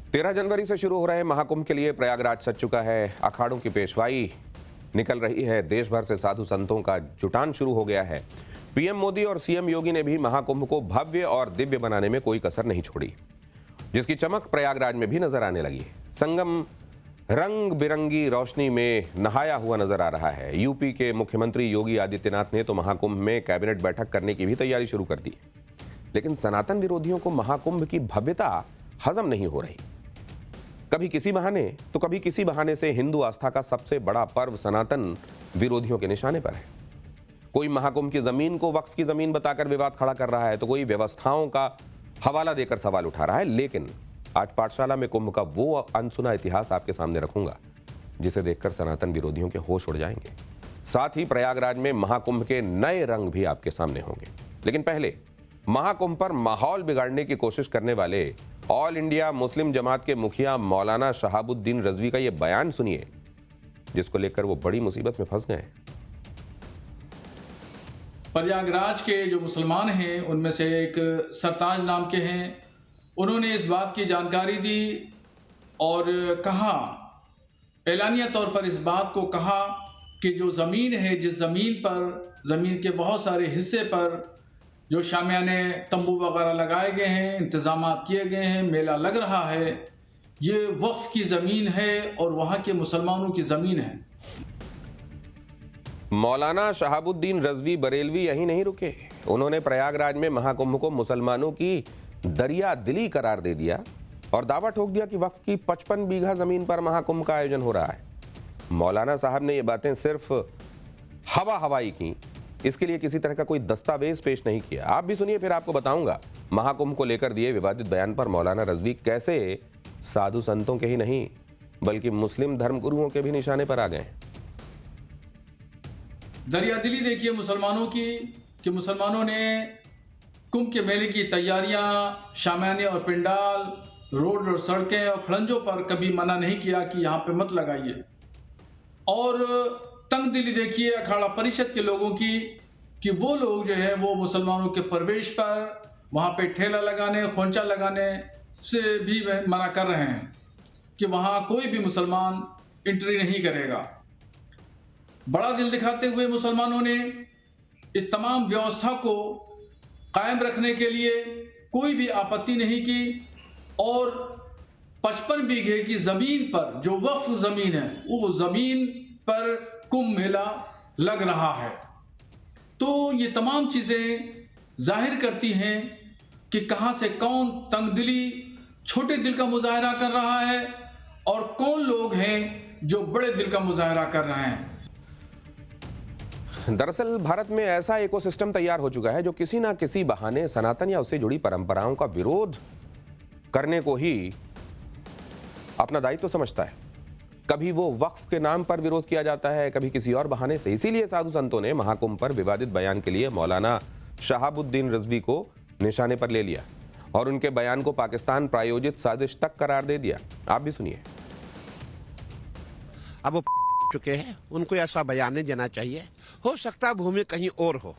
13 जनवरी से शुरू हो रहे महाकुंभ के लिए प्रयागराज सज चुका है। अखाड़ों की पेशवाई निकल रही है। देश भर से साधु संतों का जुटान शुरू हो गया है। पीएम मोदी और सीएम योगी ने भी महाकुंभ को भव्य और दिव्य बनाने में कोई कसर नहीं छोड़ी, जिसकी चमक प्रयागराज में भी नजर आने लगी है। संगम रंग बिरंगी रोशनी में नहाया हुआ नजर आ रहा है। यूपी के मुख्यमंत्री योगी आदित्यनाथ ने तो महाकुंभ में कैबिनेट बैठक करने की भी तैयारी शुरू कर दी, लेकिन सनातन विरोधियों को महाकुंभ की भव्यता हजम नहीं हो रही। कभी किसी बहाने तो कभी किसी बहाने से हिंदू आस्था का सबसे बड़ा पर्व सनातन विरोधियों के निशाने पर है। कोई महाकुंभ की जमीन को वक्फ की जमीन बताकर विवाद खड़ा कर रहा है, तो कोई व्यवस्थाओं का हवाला देकर सवाल उठा रहा है। लेकिन आज पाठशाला में कुंभ का वो अनसुना इतिहास आपके सामने रखूंगा, जिसे देखकर सनातन विरोधियों के होश उड़ जाएंगे। साथ ही प्रयागराज में महाकुंभ के नए रंग भी आपके सामने होंगे। लेकिन पहले महाकुंभ पर माहौल बिगाड़ने की कोशिश करने वाले ऑल इंडिया मुस्लिम जमात के मुखिया मौलाना शहाबुद्दीन रजवी का यह बयान सुनिए, जिसको लेकर वो बड़ी मुसीबत में फंस गए। प्रयागराज के जो मुसलमान हैं उनमें से एक सरताज नाम के हैं, उन्होंने इस बात की जानकारी दी और कहा, एलानिया तौर पर इस बात को कहा कि जो ज़मीन है, जिस ज़मीन पर, ज़मीन के बहुत सारे हिस्से पर जो शामियाने तंबू वगैरह लगाए गए हैं, इंतज़ामात किए गए हैं, मेला लग रहा है, ये वक्फ की ज़मीन है और वहाँ के मुसलमानों की ज़मीन है। मौलाना शहाबुद्दीन रजवी बरेलवी यही नहीं रुके। उन्होंने प्रयागराज में महाकुंभ को मुसलमानों की दरिया दिली करार दे दिया और दावा ठोक दिया कि वक्फ की 55 बीघा जमीन पर महाकुंभ का आयोजन हो रहा है। मौलाना साहब ने ये बातें सिर्फ हवाई की, इसके लिए किसी तरह का कोई दस्तावेज पेश नहीं किया। आप भी सुनिए, फिर आपको बताऊंगा महाकुंभ को लेकर दिए विवादित बयान पर मौलाना रजवी कैसे साधु संतों के ही नहीं बल्कि मुस्लिम धर्मगुरुओं के भी निशाने पर आ गए। दरिया दिली देखिए मुसलमानों की, कि मुसलमानों ने कुंभ के मेले की तैयारियां, शामियाने और पिंडाल, रोड और सड़कें और खड़ंजों पर कभी मना नहीं किया कि यहाँ पे मत लगाइए। और तंग दिली देखिए अखाड़ा परिषद के लोगों की, कि वो लोग जो है वो मुसलमानों के प्रवेश पर वहाँ पे ठेला लगाने, खोंचा लगाने से भी मना कर रहे हैं कि वहाँ कोई भी मुसलमान एंट्री नहीं करेगा। बड़ा दिल दिखाते हुए मुसलमानों ने इस तमाम व्यवस्था को कायम रखने के लिए कोई भी आपत्ति नहीं की और 55 बीघे की ज़मीन पर, जो वक्फ ज़मीन है, वो ज़मीन पर कुंभ मेला लग रहा है। तो ये तमाम चीज़ें जाहिर करती हैं कि कहाँ से कौन तंगदिली, छोटे दिल का मुजाहरा कर रहा है और कौन लोग हैं जो बड़े दिल का मुजाहरा कर रहे हैं। दरअसल भारत में ऐसा इकोसिस्टम तैयार हो चुका है जो किसी ना किसी बहाने सनातन या उससे जुड़ी परंपराओं का विरोध करने को ही अपना दायित्व समझता है। कभी वो वक्फ के नाम पर विरोध किया जाता है, कभी किसी और बहाने से। इसीलिए साधु संतों ने महाकुंभ पर विवादित बयान के लिए मौलाना शहाबुद्दीन रजवी को निशाने पर ले लिया और उनके बयान को पाकिस्तान प्रायोजित साजिश तक करार दे दिया। आप भी सुनिए। अब वो चुके हैं, उनको ऐसा बयान नहीं देना चाहिए। हो सकता है भूमि कहीं और हो,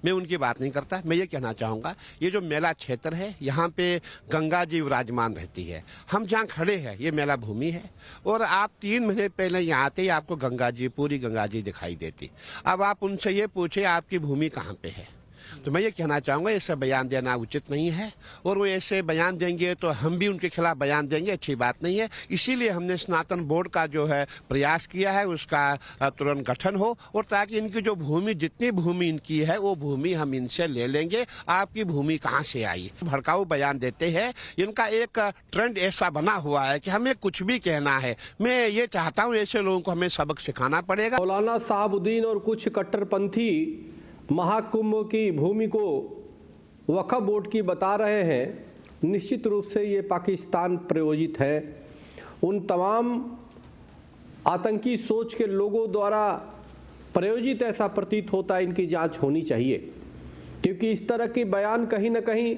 मैं उनकी बात नहीं करता। मैं ये कहना चाहूँगा, ये जो मेला क्षेत्र है, यहाँ पे गंगा जी विराजमान रहती है। हम जहाँ खड़े हैं ये मेला भूमि है और आप 3 महीने पहले यहाँ आते ही आपको गंगा जी, पूरी गंगा जी दिखाई देती। अब आप उनसे ये पूछे आपकी भूमि कहाँ पे है, तो मैं ये कहना चाहूँगा ऐसा बयान देना उचित नहीं है और वो ऐसे बयान देंगे तो हम भी उनके खिलाफ बयान देंगे, अच्छी बात नहीं है। इसीलिए हमने सनातन बोर्ड का जो है प्रयास किया है, उसका तुरंत गठन हो और ताकि इनकी जो भूमि, जितनी भूमि इनकी है वो भूमि हम इनसे ले लेंगे। आपकी भूमि कहाँ से आई? भड़काऊ बयान देते हैं। इनका एक ट्रेंड ऐसा बना हुआ है कि हमें कुछ भी कहना है। मैं ये चाहता हूँ ऐसे लोगों को हमें सबक सिखाना पड़ेगा। मौलाना शहाबुद्दीन और कुछ कट्टरपंथी महाकुंभ की भूमि को वक्फ बोर्ड की बता रहे हैं। निश्चित रूप से ये पाकिस्तान प्रायोजित है। उन तमाम आतंकी सोच के लोगों द्वारा प्रायोजित ऐसा प्रतीत होता है। इनकी जांच होनी चाहिए, क्योंकि इस तरह के बयान कहीं ना कहीं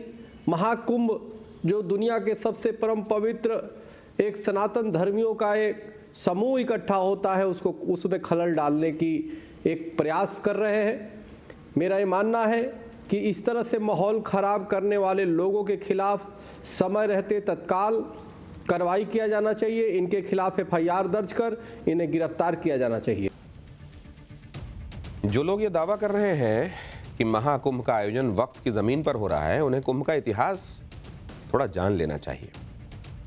महाकुंभ, जो दुनिया के सबसे परम पवित्र एक सनातन धर्मियों का एक समूह इकट्ठा होता है, उसको उसमें खलल डालने की एक प्रयास कर रहे हैं। मेरा ये मानना है कि इस तरह से माहौल ख़राब करने वाले लोगों के खिलाफ समय रहते तत्काल कार्रवाई किया जाना चाहिए, इनके खिलाफ FIR दर्ज कर इन्हें गिरफ्तार किया जाना चाहिए। जो लोग ये दावा कर रहे हैं कि महाकुंभ का आयोजन वक्फ की जमीन पर हो रहा है, उन्हें कुंभ का इतिहास थोड़ा जान लेना चाहिए।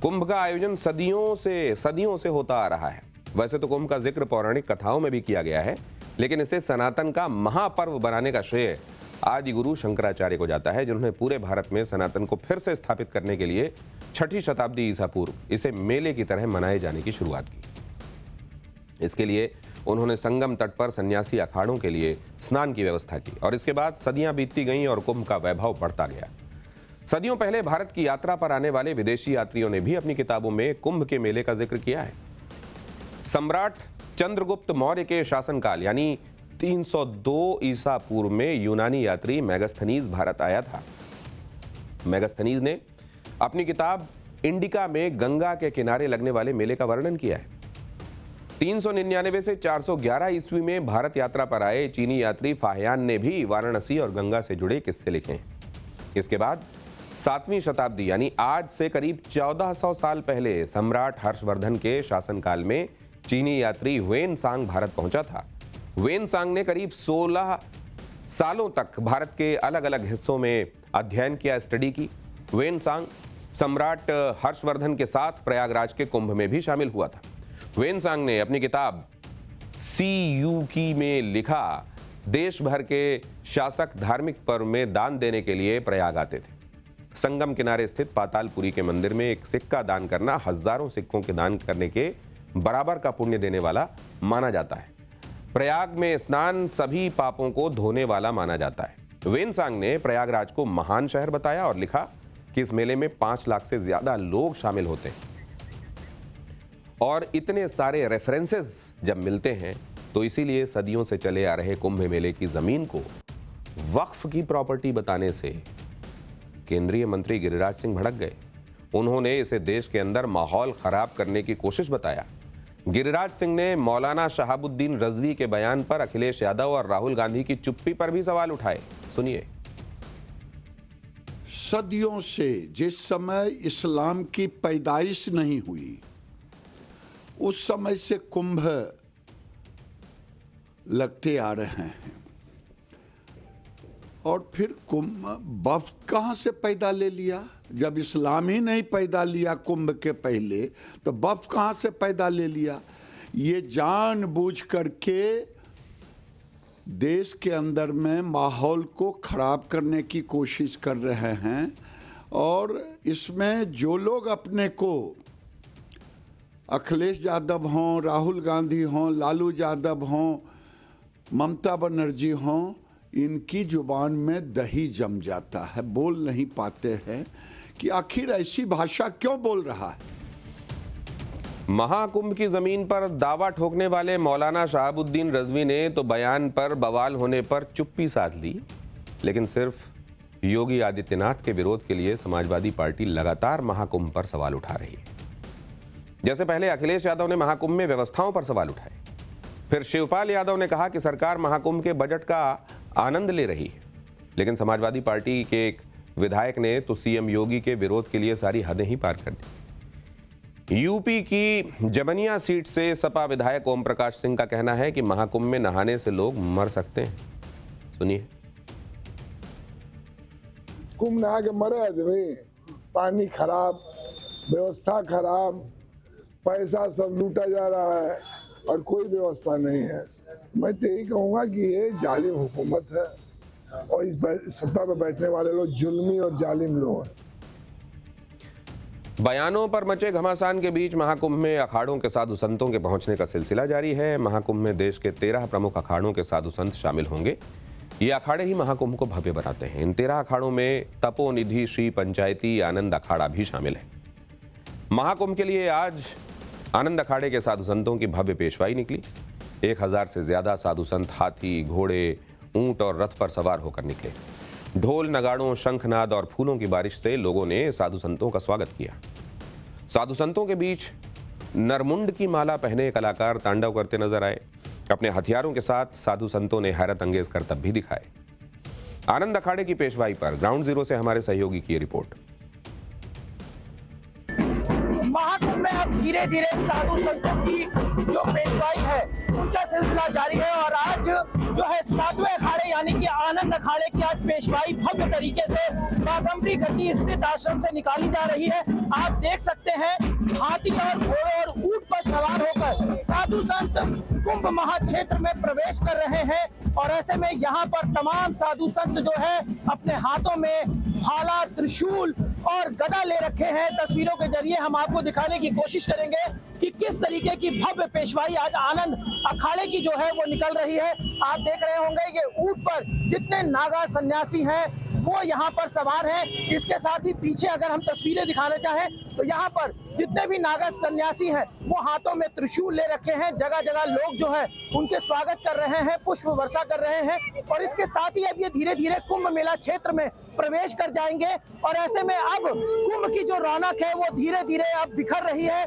कुंभ का आयोजन सदियों से होता आ रहा है। वैसे तो कुंभ का जिक्र पौराणिक कथाओं में भी किया गया है, लेकिन इसे सनातन का महापर्व बनाने का श्रेय आदि गुरु शंकराचार्य को जाता है, जिन्होंने पूरे भारत में सनातन को फिर से स्थापित करने के लिए 6ठी शताब्दी ईसा पूर्व इसे मेले की तरह मनाए जाने की शुरुआत की। इसके लिए उन्होंने संगम तट पर सन्यासी अखाड़ों के लिए स्नान की व्यवस्था की और इसके बाद सदियां बीतती गईं और कुंभ का वैभव बढ़ता गया। सदियों पहले भारत की यात्रा पर आने वाले विदेशी यात्रियों ने भी अपनी किताबों में कुंभ के मेले का जिक्र किया है। सम्राट चंद्रगुप्त मौर्य के शासनकाल यानी 302 ईसा पूर्व में यूनानी यात्री मेगास्थनीज भारत आया था। मेगास्थनीज ने अपनी किताब इंडिका में गंगा के किनारे लगने वाले मेले का वर्णन किया है। 399 से 411 ईस्वी में भारत यात्रा पर आए चीनी यात्री फाहियान ने भी वाराणसी और गंगा से जुड़े किस्से लिखे हैं। इसके बाद 7वीं शताब्दी यानी आज से करीब 1400 साल पहले सम्राट हर्षवर्धन के शासनकाल में चीनी यात्री वेन सांग भारत पहुंचा था। वेन सांग ने करीब 16 सालों तक भारत के अलग अलग हिस्सों में अध्ययन किया, स्टडी की। वेन सांग सम्राट हर्षवर्धन के साथ प्रयागराज के कुंभ में भी शामिल हुआ था। वेन सांग ने अपनी किताब सीयूकी में लिखा, देश भर के शासक धार्मिक पर्व में दान देने के लिए प्रयाग आते थे। संगम किनारे स्थित पातालपुरी के मंदिर में एक सिक्का दान करना हजारों सिक्कों के दान करने के बराबर का पुण्य देने वाला माना जाता है। प्रयाग में स्नान सभी पापों को धोने वाला माना जाता है। वेन सांग ने प्रयागराज को महान शहर बताया और लिखा कि इस मेले में 5 लाख से ज्यादा लोग शामिल होते हैं। और इतने सारे रेफरेंसेस जब मिलते हैं तो इसीलिए सदियों से चले आ रहे कुंभ मेले की जमीन को वक्फ की प्रॉपर्टी बताने से केंद्रीय मंत्री गिरिराज सिंह भड़क गए। उन्होंने इसे देश के अंदर माहौल खराब करने की कोशिश बताया। गिरिराज सिंह ने मौलाना शहाबुद्दीन रजवी के बयान पर अखिलेश यादव और राहुल गांधी की चुप्पी पर भी सवाल उठाए। सुनिए। सदियों से जिस समय इस्लाम की पैदाइश नहीं हुई उस समय से कुंभ लगते आ रहे हैं और फिर कुंभ वक्फ कहाँ से पैदा ले लिया? जब इस्लाम ही नहीं पैदा लिया कुंभ के पहले तो वक्फ कहाँ से पैदा ले लिया? ये जानबूझ करके देश के अंदर में माहौल को खराब करने की कोशिश कर रहे हैं और इसमें जो लोग अपने को अखिलेश यादव हों, राहुल गांधी हों, लालू यादव हों, ममता बनर्जी हों, इनकी जुबान में दही जम जाता है, बोल नहीं पाते हैं कि आखिर ऐसी भाषा क्यों बोल रहा है। महाकुंभ की जमीन पर दावा ठोकने वाले मौलाना शहाबुद्दीन रजवी ने तो बयान पर बवाल होने पर चुप्पी साध ली, लेकिन सिर्फ योगी आदित्यनाथ के विरोध के लिए समाजवादी पार्टी लगातार महाकुंभ पर सवाल उठा रही है। जैसे पहले अखिलेश यादव ने महाकुंभ में व्यवस्थाओं पर सवाल उठाए, फिर शिवपाल यादव ने कहा कि सरकार महाकुंभ के बजट का आनंद ले रही है, लेकिन समाजवादी पार्टी के एक विधायक ने तो सीएम योगी के विरोध के लिए सारी हदें ही पार कर दी। यूपी की जबनिया सीट से सपा विधायक ओम प्रकाश सिंह का कहना है कि महाकुंभ में नहाने से लोग मर सकते हैं। सुनिए। कुंभ नहा के मरे भाई, पानी खराब, व्यवस्था खराब, पैसा सब लूटा जा रहा है और कोई व्यवस्था नहीं है। मैं तो यही कहूँगा कि ये जालिम हुकूमत है और इस सत्ता पर बैठने वाले लोग जुल्मी और जालिम लोग हैं। बयानों पर मचे घमासान के बीच महाकुंभ में अखाड़ों के साधु संतों के पहुंचने का सिलसिला जारी है। महाकुंभ में देश के 13 प्रमुख अखाड़ों के साधु संत शामिल होंगे। ये अखाड़े ही महाकुंभ को भव्य बनाते हैं। इन 13 अखाड़ों में तपोनिधि श्री पंचायती आनंद अखाड़ा भी शामिल है। महाकुंभ के लिए आज आनंद अखाड़े के साधु संतों की भव्य पेशवाई निकली। 1000 से ज्यादा साधु संत हाथी, घोड़े, ऊंट और रथ पर सवार होकर निकले। ढोल, नगाड़ों, शंखनाद और फूलों की बारिश से लोगों ने साधु संतों का स्वागत किया। साधु संतों के बीच नरमुंड की माला पहने कलाकार तांडव करते नजर आए। अपने हथियारों के साथ साधु संतों ने हैरत अंगेज करतब भी दिखाए। आनंद अखाड़े की पेशवाई पर ग्राउंड जीरो से हमारे सहयोगी की रिपोर्ट। महाकुंभ में अब धीरे धीरे साधु संतों की जो पेशवाई है उसका सिलसिला जारी है और आज जो है 7वें अखाड़े यानी कि आनंद अखाड़े की आज पेशवाई भव्य तरीके से बागंबरी घाटी स्थित आश्रम से निकाली जा रही है। आप देख सकते हैं हाथी और घोड़ों और ऊंट पर सवार होकर साधु संत कुंभ महाक्षेत्र में प्रवेश कर रहे हैं और ऐसे में यहाँ पर तमाम साधु संत जो है अपने हाथों में भाला, त्रिशूल और गदा ले रखे हैं। तस्वीरों के जरिए हम आपको दिखाने की कोशिश करेंगे कि किस तरीके की भव्य पेशवाई आज आनंद अखाड़े की जो है वो निकल रही है। आप देख रहे होंगे ये ऊंट पर जितने नागा सन्यासी हैं वो यहाँ पर सवार हैं। इसके साथ ही पीछे अगर हम तस्वीरें दिखाना चाहें तो यहाँ पर जितने भी नागा सन्यासी हैं वो हाथों में त्रिशूल ले रखे हैं। जगह जगह लोग जो है उनके स्वागत कर रहे हैं, पुष्प वर्षा कर रहे हैं और इसके साथ ही अब ये धीरे धीरे कुंभ मेला क्षेत्र में प्रवेश कर जाएंगे और ऐसे में अब कुंभ की जो रौनक है वो धीरे धीरे अब बिखर रही है।